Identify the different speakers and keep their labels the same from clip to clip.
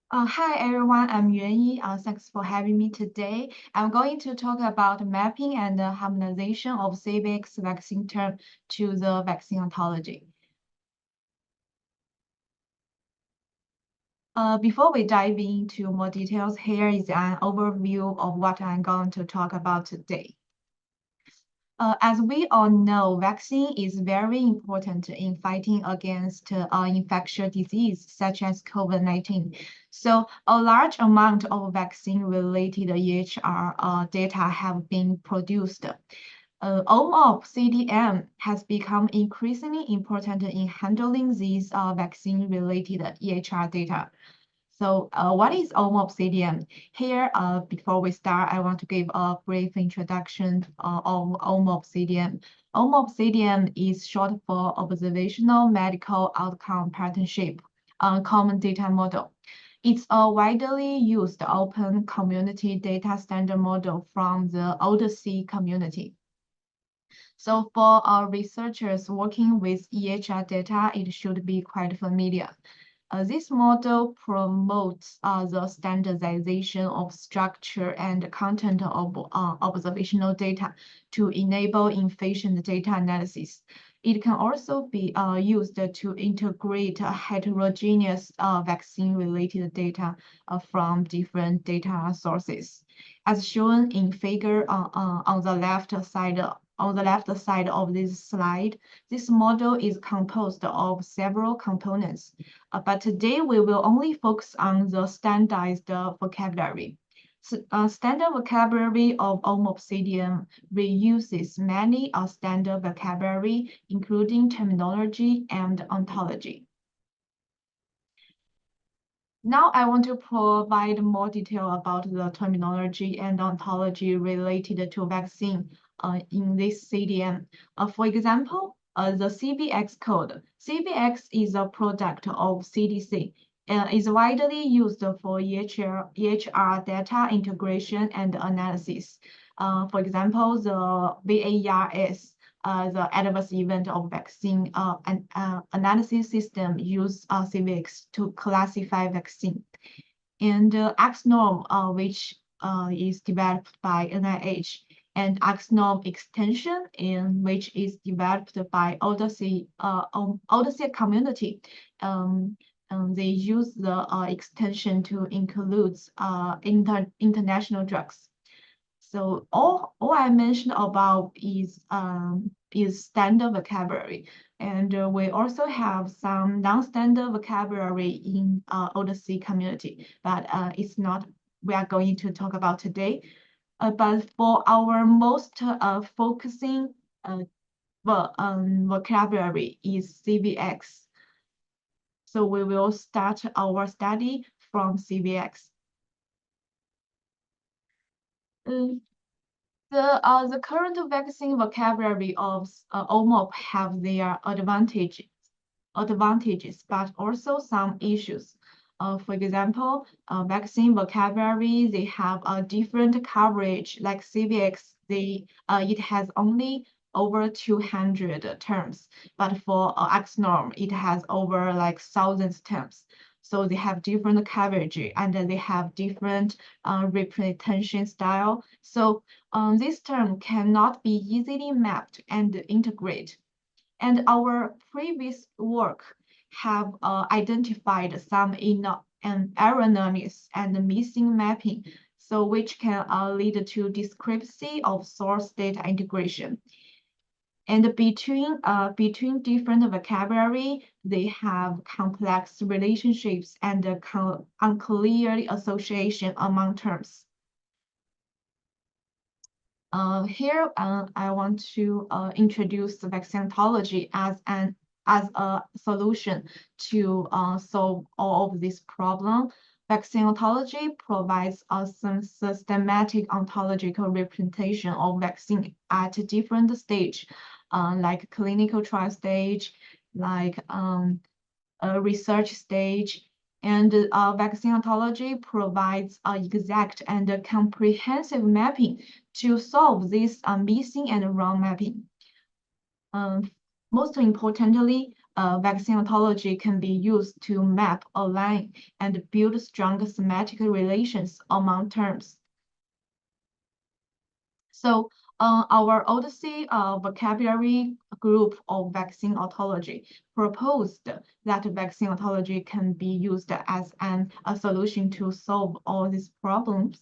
Speaker 1: Hi everyone, I'm Yuanyi. Thanks for having me today. I'm going to talk about mapping and the harmonization of CVX vaccine term to the vaccine ontology. Before we dive into more details, here is an overview of what I'm going to talk about today. As we all know, vaccine is very important in fighting against infectious disease such as COVID-19. So a large amount of vaccine-related EHR data have been produced. OMOP CDM has become increasingly important in handling these vaccine-related EHR data. So what is OMOP CDM? Here, before we start, I want to give a brief introduction of OMOP CDM. OMOP CDM is short for Observational Medical Outcome Partnership Common Data Model. It's a widely used open community data standard model from the OHDSI community. So for our researchers working with EHR data, it should be quite familiar. This model promotes the standardization of structure and content of observational data to enable efficient data analysis. It can also be used to integrate heterogeneous vaccine-related data from different data sources. As shown in figure on the left side of this slide, this model is composed of several components, but today we will only focus on the standardized vocabulary. Standard vocabulary of OMOP CDM reuses many standard vocabulary, including terminology and ontology. Now I want to provide more detail about the terminology and ontology related to vaccine in this CDM. For example, the CVX code. CVX is a product of CDC. Is widely used for EHR data integration and analysis. For example, the VARS, the adverse event of vaccine analysis system use CVX to classify vaccine. And RxNorm, which is developed by NIH, and RxNorm Extension, which is developed by OHDSI community. They use the extension to include international drugs. So all I mentioned about is standard vocabulary, and we also have some non-standard vocabulary in OHDSI community, but it's not we are going to talk about today. But for our most focusing vocabulary is CVX. So we will start our study from CVX. The current vaccine vocabulary of OMOP have their advantages, but also some issues. For example, vaccine vocabulary, they have a different coverage. Like CVX, it has only over 200 terms, but for RxNorm, it has over like thousands terms. So they have different coverage and they have different representation style. So this term cannot be easily mapped and integrated. And our previous work have identified some erroneous and missing mapping, so which can lead to discrepancy of source data integration. And between different vocabulary, they have complex relationships and unclear association among terms. Here, I want to introduce the vaccine ontology as a solution to solve all of this problem. Vaccine ontology provides us some systematic ontological representation of vaccine at different stage, like clinical trial stage, like a research stage, and vaccine ontology provides exact and comprehensive mapping to solve this missing and wrong mapping. Most importantly, vaccine ontology can be used to map, align, and build stronger semantic relations among terms. So our OHDSI vocabulary group of vaccine ontology proposed that vaccine ontology can be used as a solution to solve all these problems.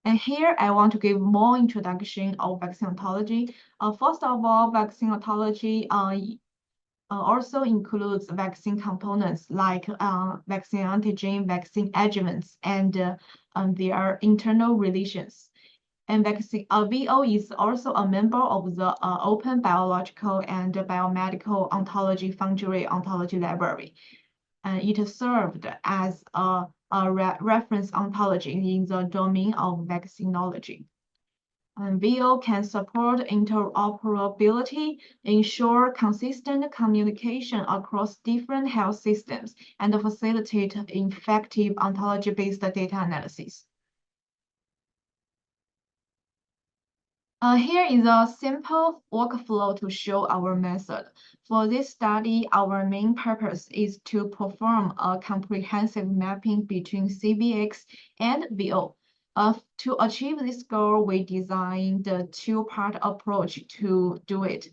Speaker 1: And here I want to give more introduction of vaccine ontology. First of all, vaccine ontology also includes vaccine components like vaccine antigen, vaccine adjuvants, and their internal relations. And vaccine VO is also a member of the Open Biological and Biomedical Ontology Foundry Ontology Library. And it served as a reference ontology in the domain of vaccinology. And VO can support interoperability, ensure consistent communication across different health systems, and facilitate effective ontology-based data analysis. Here is a simple workflow to show our method. For this study, our main purpose is to perform a comprehensive mapping between CVX and VO. To achieve this goal, we designed the two-part approach to do it.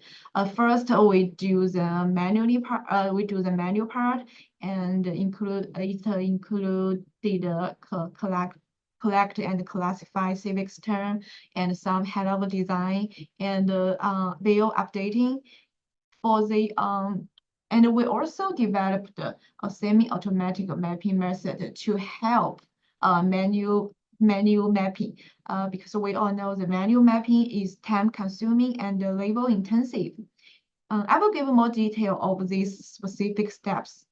Speaker 1: First, we do the manual part, and included collect and classify CVX term and some high-level design and VO updating for the and we also developed a semi-automatic mapping method to help manual mapping because we all know the manual mapping is time-consuming and labor-intensive. I will give more detail of these specific steps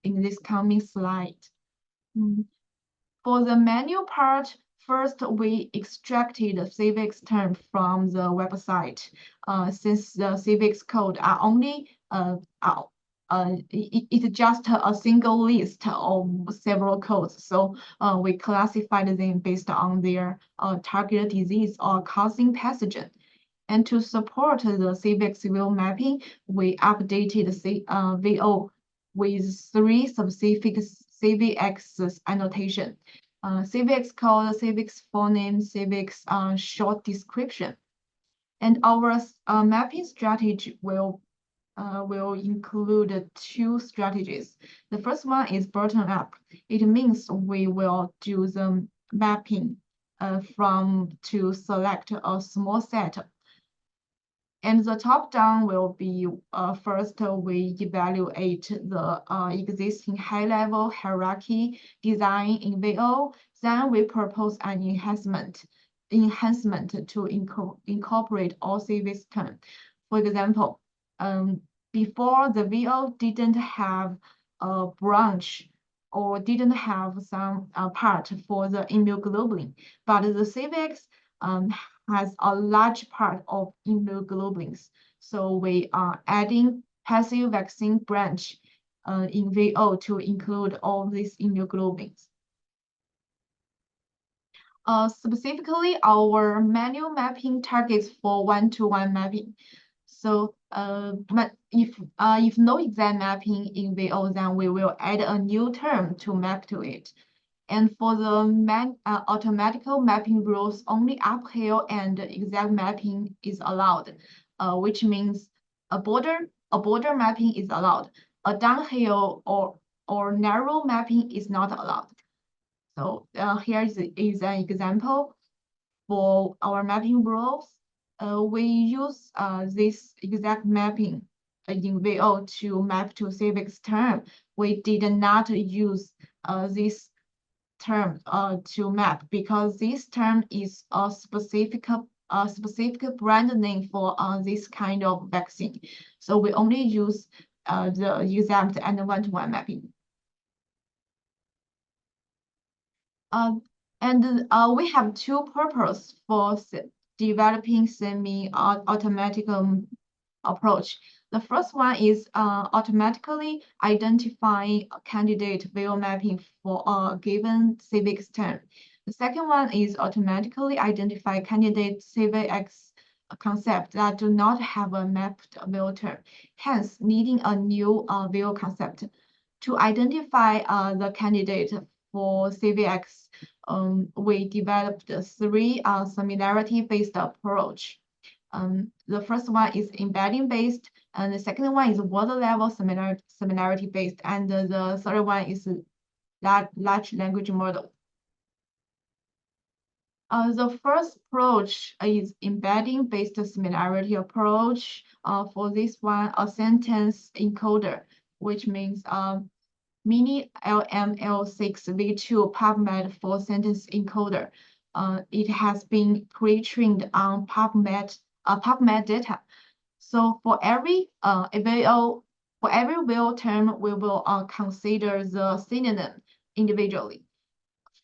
Speaker 1: in this coming slide. For the manual part, first we extracted the CVX term from the website. Since the CVX code are only it's just a single list of several codes. So we classified them based on their target disease or causing pathogen. And to support the CVX VO mapping, we updated the VO with 3 specific CVX annotation. CVX code, CVX phoneme, CVX short description. And our mapping strategy will include 2 strategies. The first one is bottom up. It means we will do the mapping to select a small set. And the top down will be first we evaluate the existing high-level hierarchy design in VO. Then we propose an enhancement to incorporate all CVX terms. For example, before the VO didn't have a branch or didn't have some part for the immunoglobulin, but the CVX has a large part of immunoglobulins. So we are adding passive vaccine branch in VO to include all these immunoglobulins. Specifically, our manual mapping targets for one-to-one mapping. So if no exact mapping in VO, then we will add a new term to map to it. And for the automatical mapping rules, only uphill and exact mapping is allowed, which means a border mapping is allowed. A downhill or narrow mapping is not allowed. So here is an example for our mapping rules. We use this exact mapping in VO to map to CVX term. We did not use this term to map because this term is a specific brand name for this kind of vaccine. So we only use the exempt and one-to-one mapping. We have 2 purposes for developing semi-automatic approach. The first one is automatically identifying a candidate VO mapping for a given CVX term. The second one is automatically identify candidate CVX concept that do not have a mapped VO term, hence needing a new VO concept. To identify the candidate for CVX, we developed 3 similarity-based approach. The first one is embedding-based, and the second one is word-level similarity-based, and the third one is large language model. The first approach is embedding-based similarity approach. For this one, a sentence encoder, which means mini LML6V2 PubMed for sentence encoder. It has been pre-trained on PubMed data. So for every VO term, we will consider the synonym individually.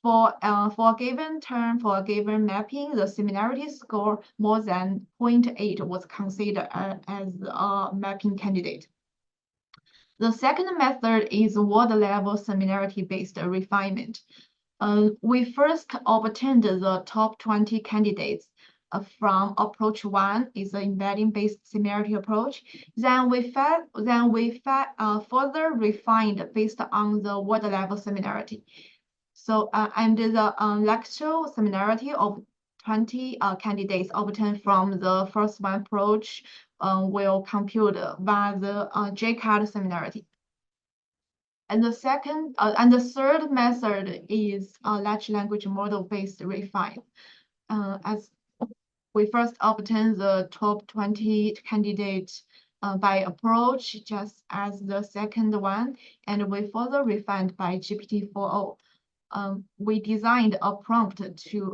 Speaker 1: For a given term, for a given mapping, the similarity score more than 0.8 was considered as a mapping candidate. The second method is word-level similarity-based refinement. We first obtained the top 20 candidates from approach 1 is the embedding-based similarity approach. Then we further refined based on the word-level similarity. So and the lexical similarity of 20 candidates obtained from the first one approach will compute by the J-card similarity. And the third method is large language model based refine. As we first obtain the top 20 candidates by approach, just as the second one, and we further refined by GPT-4o. We designed a prompt to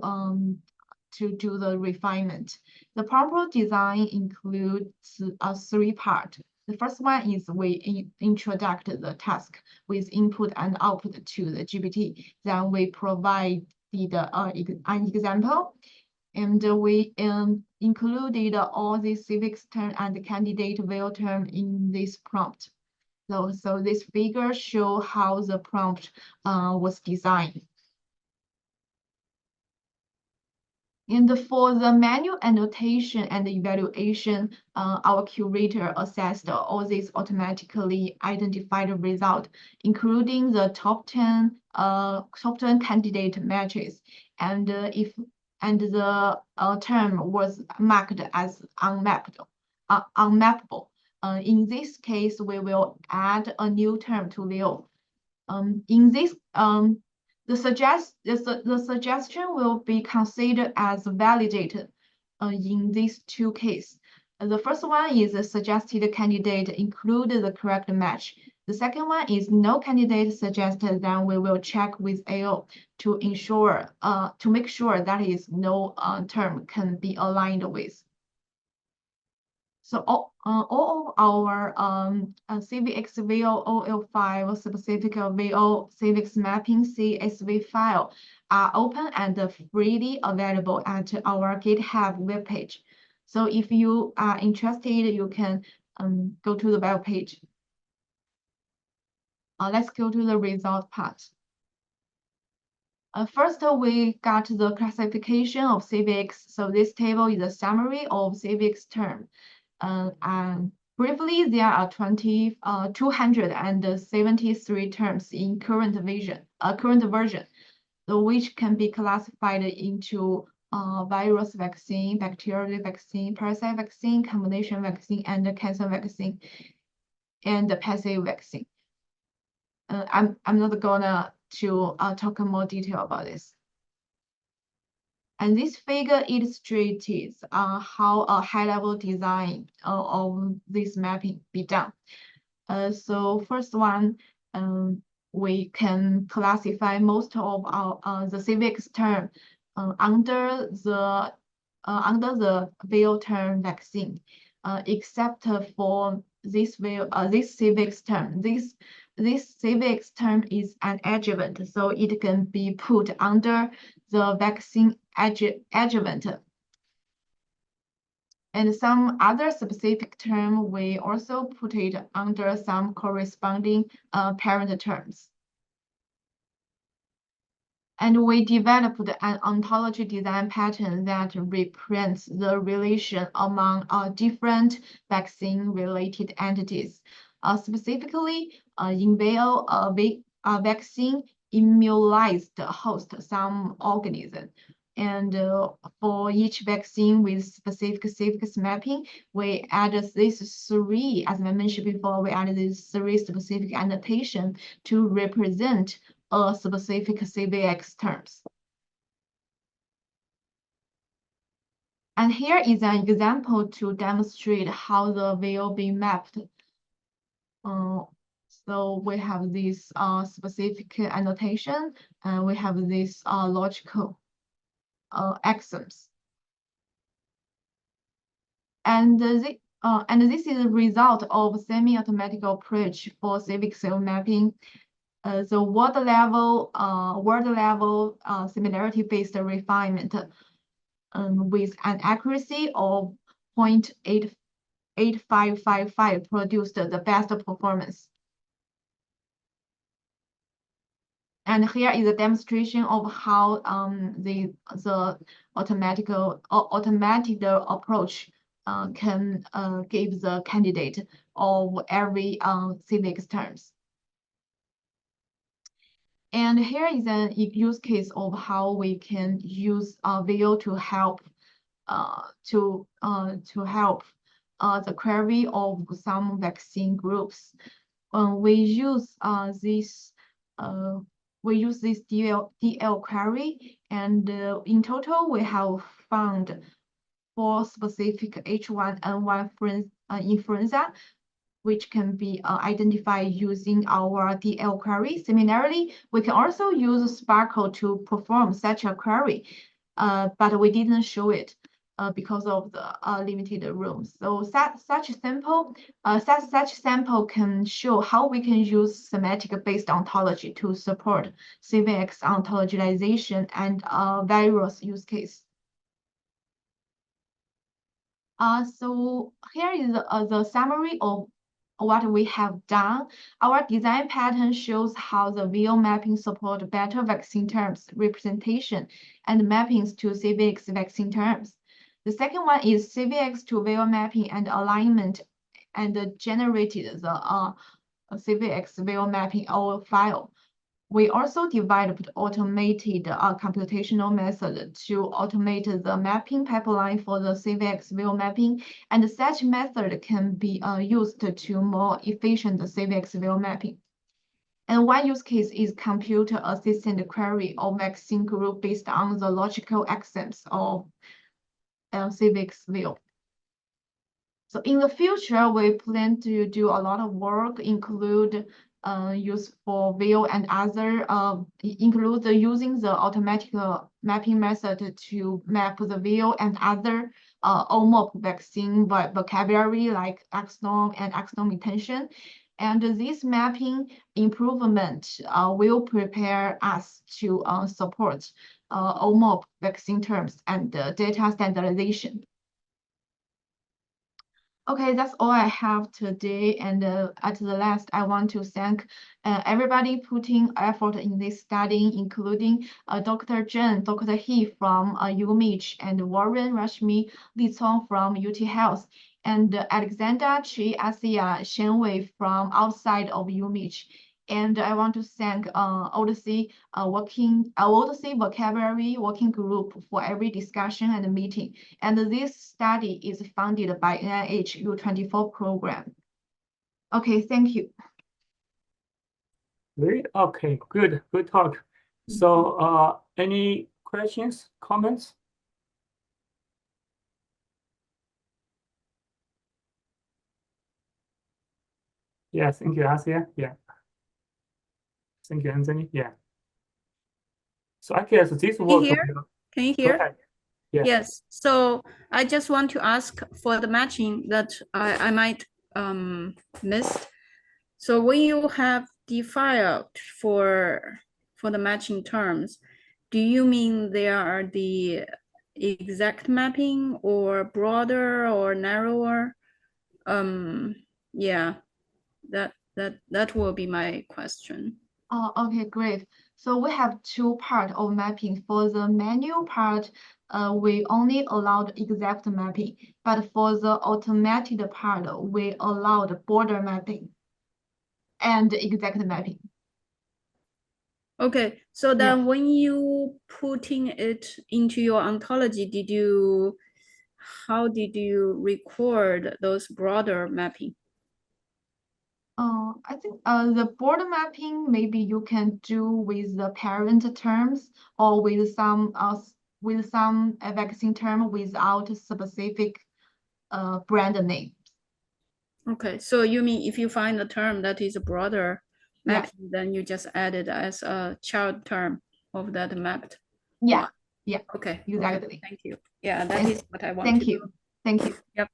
Speaker 1: do the refinement. The prompt design includes 3 parts. The first one is we introduce the task with input and output to the GPT. Then we provide an example, and we included all the CVX term and candidate VO term in this prompt. So this figure shows how the prompt was designed. And for the manual annotation and evaluation, our curator assessed all these automatically identified results, including the top 10 candidate matches, and the term was marked as unmappable. In this case, we will add a new term to VO. In this, the suggestion will be considered as validated in these 2 cases. The first one is a suggested candidate include the correct match. The second one is no candidate suggested, then we will check with AO to ensure to make sure that is no term can be aligned with. So all of our CVX VO OL5 specific VO CVX mapping CSV file are open and freely available at our GitHub webpage. So if you are interested, you can go to the web page. Let's go to the result part. First, we got the classification of CVX. So this table is a summary of CVX term. And briefly, there are 273 terms in current version, which can be classified into virus vaccine, bacterial vaccine, parasite vaccine, combination vaccine, and cancer vaccine, and passive vaccine. I'm not gonna talk in more detail about this. And this figure illustrates how a high-level design of this mapping be done. So first one, we can classify most of our the CVX term under the VO term vaccine, except for this CVX term. This CVX term is an adjuvant, so it can be put under the vaccine adjuvant. And some other specific term, we also put it under some corresponding parent terms. And we developed an ontology design pattern that represents the relation among different vaccine-related entities. Specifically, in vivo vaccine immunized host some organism. And for each vaccine with specific CVX mapping, we added these three, as I mentioned before, we added these three specific annotation to represent a specific CVX terms. And here is an example to demonstrate how the will be mapped. So we have this specific annotation, and we have this logical axioms. And this is a result of semi-automatic approach for CVX will mapping. The word level similarity-based refinement with an accuracy of 0.8555 produced the best performance. And here is a demonstration of how the automatic approach can give the candidate of every CVX terms. And here is a use case of how we can use VO to help the query of some vaccine groups. We use this DL query, and in total we have found 4 specific H1N1 influenza, which can be identified using our DL query. Similarly, we can also use Sparkle to perform such a query, but we didn't show it because of the limited room. So such sample can show how we can use semantic-based ontology to support CVX ontologization and various use case. So here is the summary of what we have done. Our design pattern shows how the VO mapping support better vaccine terms representation and mappings to CVX vaccine terms. The second one is CVX to VO mapping and alignment, and generated the CVX VO mapping OL file. We also developed automated computational method to automate the mapping pipeline for the CVX VO mapping, and such method can be used to more efficient CVX VO mapping. And one use case is computer assisted query of vaccine group based on the logical axioms of CVX VO. So in the future, we plan to do a lot of work, include use for VO and other, include using the automatic mapping method to map the VO and other OMOP vaccine vocabulary like RxNorm and RxNorm Extension. And this mapping improvement will prepare us to support OMOP vaccine terms and data standardization. Okay, that's all I have today. And at the last, I want to thank everybody putting effort in this study, including Dr. Zheng, Dr. He from UMich, and Warren Rashmi Li-Cong from UT Health, and Alexander Chi Asia Shenwei from outside of UMich. And I want to thank OHDSI vocabulary working group for every discussion and meeting. And this study is funded by NIH U24 program. Okay, thank you.
Speaker 2: Great. Okay, good talk. So any questions, comments? Yes, thank you, Asia. Yeah. Thank you, Anthony. Yeah. So I guess this work.
Speaker 3: Can you hear?
Speaker 2: Go ahead. Yeah.
Speaker 3: Yes. So I just want to ask for the matching that I might miss. So when you have the file for the matching terms, do you mean they are the exact mapping or broader or narrower? Yeah, that will be my question.
Speaker 1: Okay, great. So we have two parts of mapping. For the manual part, we only allowed exact mapping, but for the automated part, we allowed border mapping and exact mapping.
Speaker 3: Okay, so then when you putting it into your ontology, how did you record those broader mapping?
Speaker 1: I think the border mapping maybe you can do with the parent terms or with some vaccine term without specific brand name.
Speaker 3: Okay, so you mean if you find a term that is a broader
Speaker 1: Yeah.
Speaker 3: mapping, then you just add it as a child term of that mapped
Speaker 1: Yeah,
Speaker 3: one.
Speaker 1: yeah,
Speaker 3: Okay,
Speaker 1: exactly.
Speaker 3: okay, thank you. Yeah, that is what I want
Speaker 1: Thank
Speaker 3: to
Speaker 1: you.
Speaker 3: know.
Speaker 1: Thank you.
Speaker 3: Yep.